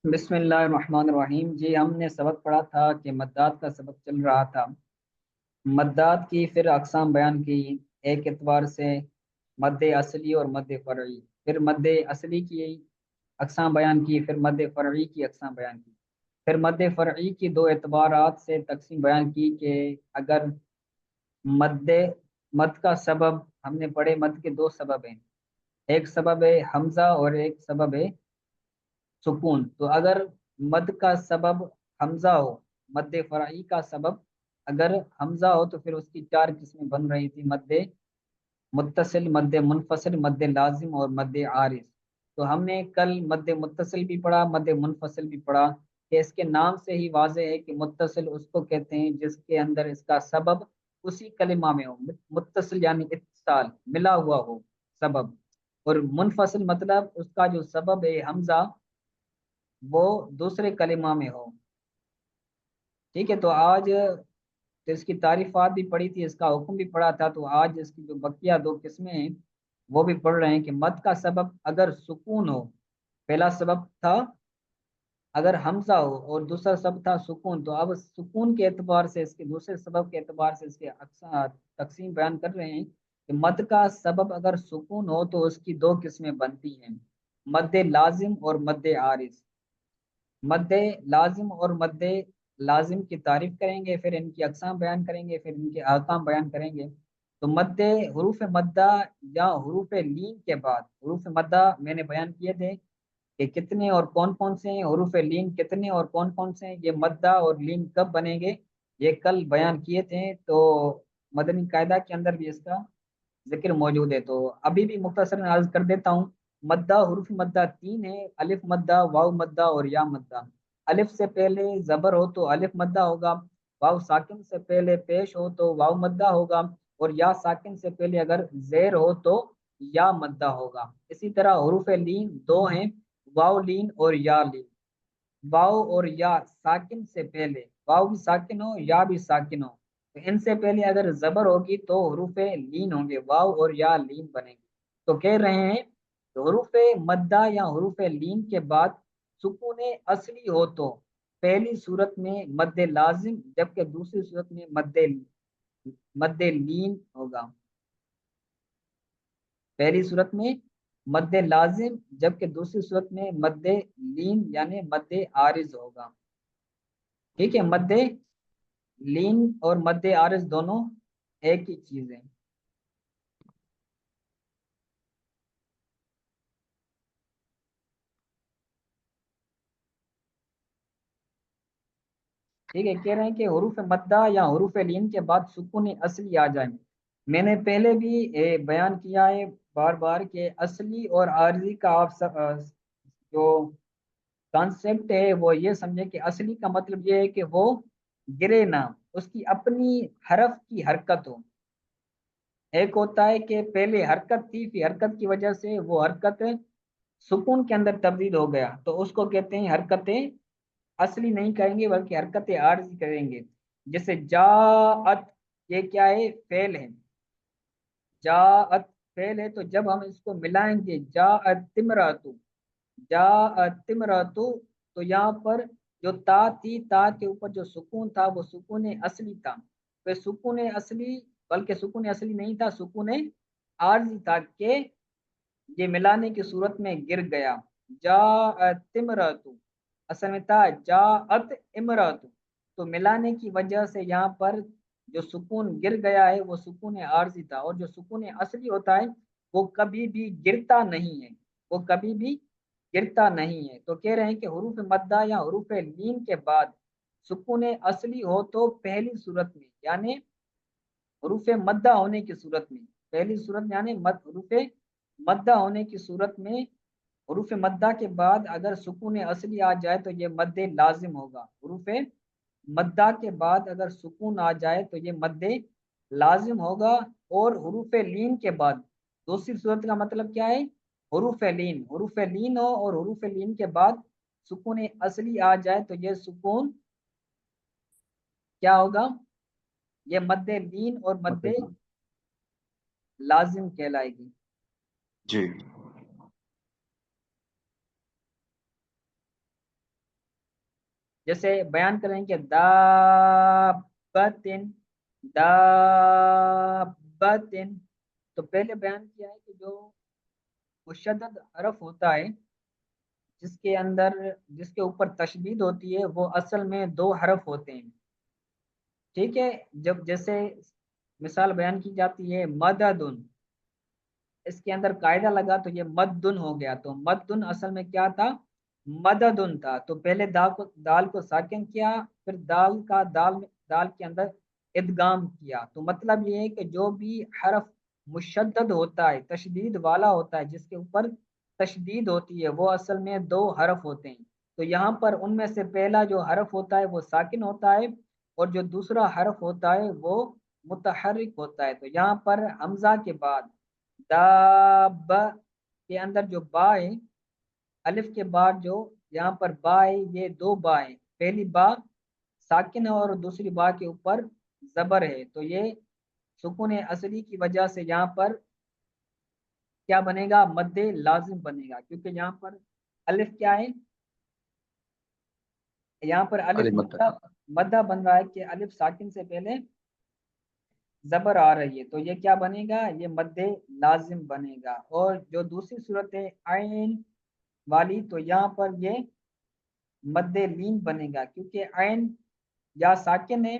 بسم اللہ الرحمن الرحیم جی، ہم نے سبق پڑھا تھا کہ مدات کا سبق چل رہا تھا۔ مدات کی پھر اقسام بیان کی ایک اعتبار سے، مد اصلی اور مد فرعی، پھر مد اصلی کی اقسام بیان کی، پھر مد فرعی کی اقسام بیان کی، پھر مد فرعی کی دو اعتبارات سے تقسیم بیان کی کہ اگر مد مد کا سبب، ہم نے پڑھے مد کے دو سبب ہیں، ایک سبب ہے حمزہ اور ایک سبب ہے سکون۔ تو اگر مد کا سبب حمزہ ہو، مد فرعی کا سبب اگر حمزہ ہو تو پھر اس کی چار قسمیں بن رہی تھی: مد متصل، مد منفصل، مد لازم اور مد عارض۔ تو ہم نے کل مد متصل بھی پڑھا، مد منفصل بھی پڑھا کہ اس کے نام سے ہی واضح ہے کہ متصل اس کو کہتے ہیں جس کے اندر اس کا سبب اسی کلمہ میں ہو، متصل یعنی اتصال، ملا ہوا ہو سبب، اور منفصل مطلب اس کا جو سبب ہے حمزہ وہ دوسرے کلمہ میں ہو۔ ٹھیک ہے، تو آج تو اس کی تعریفات بھی پڑھی تھی، اس کا حکم بھی پڑھا تھا، تو آج اس کی جو بقیہ دو قسمیں ہیں وہ بھی پڑھ رہے ہیں کہ مد کا سبب اگر سکون ہو، پہلا سبب تھا اگر حمزہ ہو اور دوسرا سبب تھا سکون، تو اب سکون کے اعتبار سے، اس کے دوسرے سبب کے اعتبار سے اس کے تقسیم بیان کر رہے ہیں کہ مد کا سبب اگر سکون ہو تو اس کی دو قسمیں بنتی ہیں: مد لازم اور مد عارض۔ مد لازم اور مد لازم کی تعریف کریں گے، پھر ان کی اقسام بیان کریں گے، پھر ان کے احکام بیان کریں گے۔ تو مد، حروف مدہ یا حروف لین کے بعد، حروف مدہ میں نے بیان کیے تھے کہ کتنے اور کون کون سے ہیں، حروف لین کتنے اور کون کون سے ہیں، یہ مدہ اور لین کب بنیں گے یہ کل بیان کیے تھے، تو مدنی قاعدہ کے اندر بھی اس کا ذکر موجود ہے۔ تو ابھی بھی مختصر عرض کر دیتا ہوں۔ مدہ، حروف مدہ تین ہے: الف مدہ، واو مدہ اور یا مدہ۔ الف سے پہلے زبر ہو تو الف مدہ ہوگا، واو ساکن سے پہلے پیش ہو تو واو مدہ ہوگا، اور یا ساکن سے پہلے اگر زیر ہو تو یا مدہ ہوگا۔ اسی طرح حروف لین دو ہیں: واو لین اور یا لین۔ واو اور یا ساکن سے پہلے، واو بھی ساکن ہو یا بھی ساکن ہو، تو ان سے پہلے اگر زبر ہوگی تو حروف لین ہوں گے، واو اور یا لین بنے گی۔ تو کہہ رہے ہیں کہ حروف مدہ یا حروف لین کے بعد سکون اصلی ہو تو پہلی صورت میں مد لازم، جبکہ دوسری صورت میں مد لین ہوگا۔ پہلی صورت میں مد لازم جبکہ دوسری صورت میں مد لین یعنی مد عارض ہوگا۔ ٹھیک ہے، مد لین اور مد عارض دونوں ایک ہی چیز ہے۔ ٹھیک ہے، کہہ رہے ہیں کہ حروف مدہ یا حروف لین کے بعد سکون اصلی آ جائیں۔ میں نے پہلے بھی بیان کیا ہے بار بار کہ اصلی اور عارضی کا آپ جو کانسیپٹ ہے وہ یہ سمجھے کہ اصلی کا مطلب یہ ہے کہ وہ گرے نہ، اس کی اپنی حرف کی حرکت ہو۔ ایک ہوتا ہے کہ پہلے حرکت تھی، پھر حرکت کی وجہ سے وہ حرکت سکون کے اندر تبدیل ہو گیا، تو اس کو کہتے ہیں حرکت اصلی نہیں کہیں گے بلکہ حرکت عارضی کریں گے۔ جیسے جاءت، یہ کیا ہے؟ فعل ہے۔ جاءت فعل ہے، تو جب ہم اس کو ملائیں گے جاءت تمراتو، جاءت تمراتو، تو یہاں پر جو تا تھی، تا کے اوپر جو سکون تھا وہ سکون اصلی تھا، پھر سکون اصلی، بلکہ سکون اصلی نہیں تھا، سکون عارضی تھا کہ یہ ملانے کی صورت میں گر گیا۔ جاءت امراتو، اصل میں تھا جاءت امراتو، تو ملانے کی وجہ سے یہاں پر جو سکون گر گیا ہے وہ سکون عارضی تھا، اور جو سکون اصلی ہوتا ہے وہ کبھی بھی گرتا نہیں ہے، وہ کبھی بھی گرتا نہیں ہے۔ تو کہہ رہے ہیں کہ حروف مدہ یا حروف لین کے بعد سکون اصلی ہو تو پہلی صورت میں، یعنی حروف مدہ ہونے کی صورت میں، پہلی صورت میں یعنی حروف مدہ ہونے کی صورت میں، حروف مدہ کے بعد اگر سکون اصلی آ جائے تو یہ مد لازم ہوگا۔ حروف مدہ کے بعد اگر سکون آ جائے تو یہ مد لازم ہوگا، اور حروف لین کے بعد دوسری صورت کا مطلب کیا ہے؟ حروف لین، حروف لین ہو اور حروف لین کے بعد سکون اصلی آ جائے تو یہ سکون کیا ہوگا؟ یہ مد لین اور مد مطلب لازم کہلائے گی۔ جی جیسے بیان کریں کہ دابتن، دابتن، تو پہلے بیان کیا ہے کہ جو مشدد حرف ہوتا ہے جس کے اندر، جس کے اوپر تشدید ہوتی ہے، وہ اصل میں دو حرف ہوتے ہیں، ٹھیک ہے؟ جب جیسے مثال بیان کی جاتی ہے مددن، اس کے اندر قاعدہ لگا تو یہ مدن ہو گیا، تو مدن اصل میں کیا تھا؟ مددن تھا، تو پہلے دال کو ساکن کیا، پھر دال کے اندر ادغام کیا، تو مطلب یہ ہے کہ جو بھی حرف مشدد ہوتا ہے، تشدید والا ہوتا ہے، جس کے اوپر تشدید ہوتی ہے، وہ اصل میں دو حرف ہوتے ہیں، تو یہاں پر ان میں سے پہلا جو حرف ہوتا ہے وہ ساکن ہوتا ہے، اور جو دوسرا حرف ہوتا ہے وہ متحرک ہوتا ہے، تو یہاں پر حمزہ کے بعد داب کے اندر جو با ہے، الف کے بعد جو یہاں پر با ہے، یہ دو با ہے، پہلی با ساکن ہے اور دوسری با کے اوپر زبر ہے، تو یہ سکون اصلی کی وجہ سے یہاں پر کیا بنے گا؟ مد لازم بنے گا، کیونکہ یہاں پر الف کیا ہے؟ یہاں پر الف علی مدد. مدہ بن رہا ہے کہ الف ساکن سے پہلے زبر آ رہی ہے، تو یہ کیا بنے گا؟ یہ مد لازم بنے گا، اور جو دوسری صورت ہے عین والی، تو یہاں پر یہ مد لین بنے گا، کیونکہ عین یا ساکن ہے،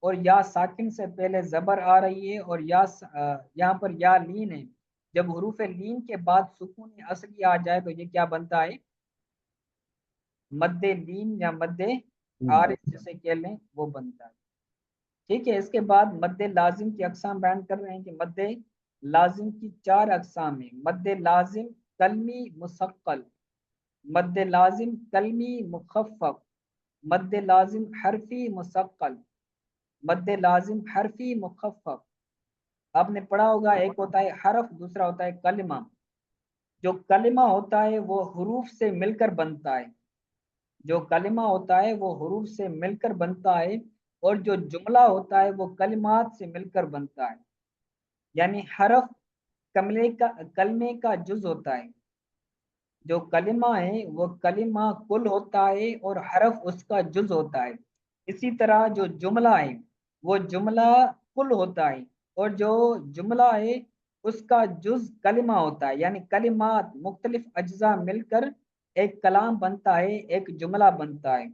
اور یا ساکن سے پہلے زبر آ رہی ہے، اور یہاں پر یا لین ہے، جب حروف لین کے بعد سکون اصلی آ جائے تو یہ کیا بنتا ہے؟ مد لین یا مد عارض جسے کہہ لیں وہ بنتا ہے، ٹھیک ہے؟ اس کے بعد مد لازم کی اقسام بیان کر رہے ہیں کہ مد لازم کی چار اقسام ہیں: مد لازم کلمی مثقل، مد لازم کلمی مخفف، مد لازم حرفی مثقل، مد لازم حرفی مخفف۔ آپ نے پڑھا ہوگا ایک ہوتا ہے حرف، دوسرا ہوتا ہے کلمہ۔ جو کلمہ ہوتا ہے وہ حروف سے مل کر بنتا ہے، جو کلمہ ہوتا ہے وہ حروف سے مل کر بنتا ہے، اور جو جملہ ہوتا ہے وہ کلمات سے مل کر بنتا ہے، یعنی حرف کلمے کا جز ہوتا ہے، جو کلمہ ہے وہ کلمہ کل ہوتا ہے اور حرف اس کا جز ہوتا ہے، اسی طرح جو جملہ ہے وہ جملہ کل ہوتا ہے، اور جو جملہ ہے اس کا جز کلمہ ہوتا ہے، یعنی کلمات مختلف اجزاء مل کر ایک کلام بنتا ہے، ایک جملہ بنتا ہے،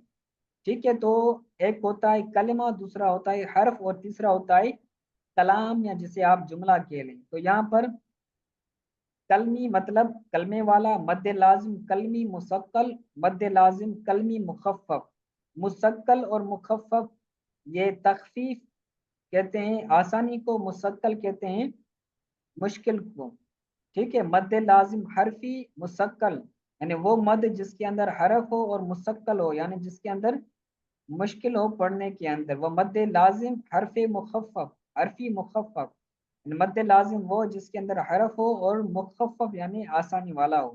ٹھیک ہے؟ تو ایک ہوتا ہے کلمہ، دوسرا ہوتا ہے حرف، اور تیسرا ہوتا ہے کلام، یا جسے آپ جملہ کہہ لیں۔ تو یہاں پر کلمی مطلب کلمے والا، مد لازم کلمی مثقل، مد لازم کلمی مخفف۔ مثقل اور مخفف یہ تخفیف کہتے ہیں آسانی کو، مثقل کہتے ہیں مشکل کو، ٹھیک ہے؟ مد لازم حرفی مثقل یعنی وہ مد جس کے اندر حرف ہو، اور مثقل ہو یعنی جس کے اندر مشکل ہو پڑھنے کے اندر، وہ مد لازم حرف مخفف، حرفی مخفف، مد لازم وہ جس کے اندر حرف ہو اور مخفف یعنی آسانی والا ہو۔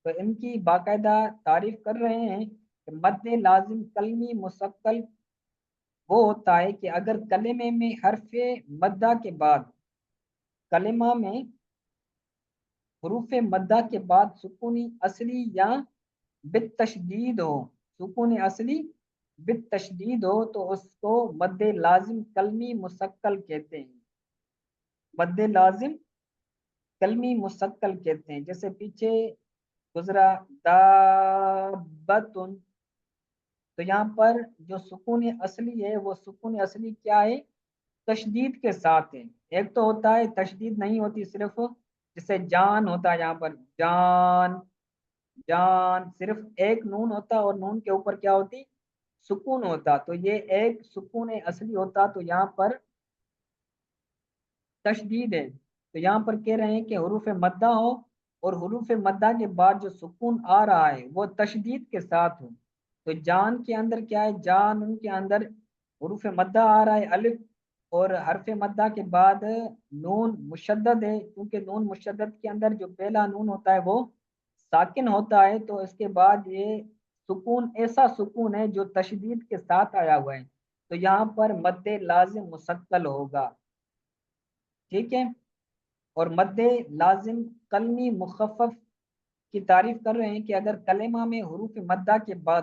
تو ان کی باقاعدہ تعریف کر رہے ہیں کہ مد لازم کلمی مثقل وہ ہوتا ہے کہ اگر کلمے میں حرف مدہ کے بعد، کلمہ میں حروف مدہ کے بعد سکونی اصلی یا بالتشدید ہو، سکون اصلی بالتشدید ہو، تو اس کو مد لازم کلمی مثقل کہتے ہیں، مد لازم کلمی مثقل کہتے ہیں، جیسے پیچھے گزرا دابتن، تو یہاں پر جو سکون اصلی ہے وہ سکون اصلی کیا ہے؟ تشدید کے ساتھ ہے، ایک تو ہوتا ہے تشدید نہیں ہوتی صرف، جیسے جان ہوتا ہے یہاں پر جان، جان صرف ایک نون ہوتا اور نون کے اوپر کیا ہوتی؟ سکون ہوتا، تو یہ ایک سکون اصلی ہوتا، تو یہاں پر تشدید ہے، تو یہاں پر کہہ رہے ہیں کہ حروف مدہ ہو، اور حروف مدہ کے بعد جو سکون آ رہا ہے وہ تشدید کے ساتھ ہو، تو جان کے اندر کیا ہے؟ جان ان کے اندر حروف مدہ آ رہا ہے الف، اور حرف مدہ کے بعد نون مشدد ہے، کیونکہ نون مشدد کے اندر جو پہلا نون ہوتا ہے وہ ساکن ہوتا ہے، تو اس کے بعد یہ سکون ایسا سکون ہے جو تشدید کے ساتھ آیا ہوا ہے، تو یہاں پر مد لازم مثقل ہوگا، ٹھیک ہے؟ اور مد لازم کلمی مخفف کی تعریف کر رہے ہیں کہ اگر کلمہ میں حروف مدہ کے بعد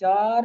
4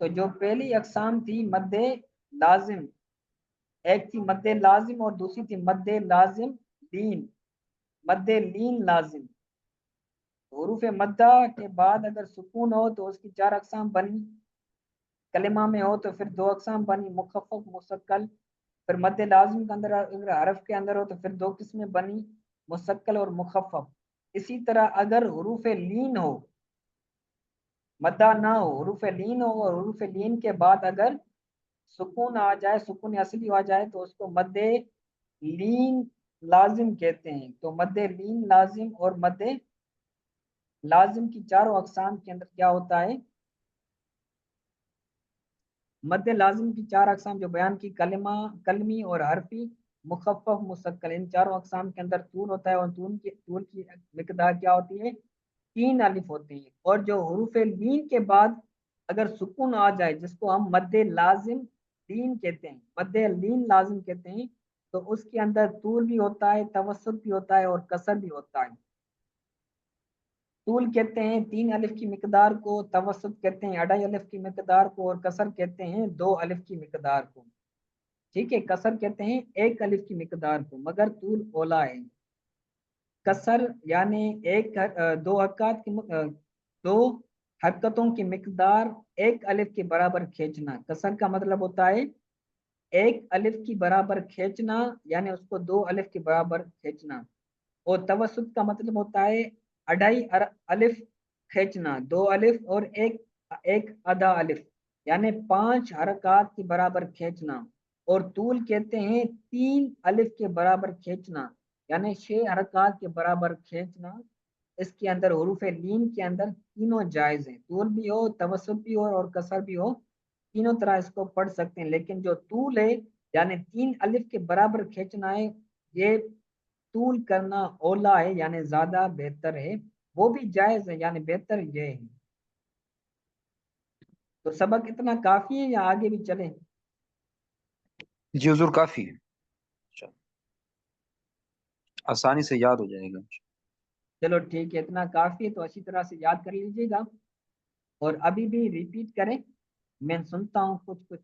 تو جو پہلی اقسام تھی مد لازم، ایک تھی مد لازم اور دوسری تھی مد لازم لین، مد لین لازم۔ حروف مدہ کے بعد اگر سکون ہو تو اس کی چار اقسام بنی، کلمہ میں ہو تو پھر دو اقسام بنی، مخفف مستقل۔ پھر مد لازم کے اندر اگر حرف کے اندر ہو تو پھر دو قسمیں بنی، مستقل اور مخفف۔ اسی طرح اگر حروف لین ہو، مدہ نہ ہو، حروف لین ہو اور حروف لین کے بعد اگر سکون آ جائے، سکون اصلی آ جائے تو اس کو مد لین لازم کہتے ہیں۔ تو مد لین لازم اور مد لازم کی چاروں اقسام کے اندر کیا ہوتا ہے؟ مد لازم کی چار اقسام جو بیان کی، کلمہ، کلمی اور حرفی، مخفف مستقل، ان چاروں اقسام کے اندر طول ہوتا ہے، اور طول کی مقدار کیا ہوتی ہے؟ 3 الف ہوتے ہیں۔ اور جو حروف لین کے بعد اگر سکون آ جائے جس کو ہم مد لازم لین کہتے ہیں، مد لین لازم کہتے ہیں، تو اس کے اندر طول بھی ہوتا ہے، توسط بھی ہوتا ہے اور کسر بھی ہوتا ہے۔ طول کہتے ہیں 3 الف کی مقدار کو، توسط کہتے ہیں 2.5 الف کی مقدار کو، اور کسر کہتے ہیں 2 الف کی مقدار کو۔ ٹھیک ہے، کسر کہتے ہیں 1 الف کی مقدار کو، مگر طول اولا ہے۔ کسر یعنی دو حرکات کی دو حرکتوں کی مقدار 1 الف کے برابر کھینچنا، کسر کا مطلب ہوتا ہے 1 الف کی برابر کھینچنا، یعنی اس کو 2 الف کے برابر کھینچنا۔ اور توسط کا مطلب ہوتا ہے 2.5 الف کھینچنا، 2 الف اور ایک آدھا الف، یعنی 5 حرکات کے برابر کھینچنا۔ اور طول کہتے ہیں 3 الف کے برابر کھینچنا، یعنی 6 حرکات کے برابر کھینچنا۔ اس کے اندر حروف لین کے اندر تینوں جائز ہیں، طول بھی ہو، توسط بھی ہو اور کسر بھی ہو، تینوں طرح اس کو پڑھ سکتے ہیں۔ لیکن جو طول ہے یعنی 3 الف کے برابر کھینچنا ہے، یہ طول کرنا اولا ہے، یعنی زیادہ بہتر ہے، وہ بھی جائز ہے یعنی بہتر یہ ہے۔ تو سبق اتنا کافی ہے یا آگے بھی چلیں؟ جی حضور کافی ہے، آسانی سے یاد ہو جائے گا۔ چلو ٹھیک ہے، اتنا کافی ہے، تو اچھی طرح سے یاد کر لیجیے گا، اور ابھی بھی ریپیٹ کریں، میں سنتا ہوں کچھ کچھ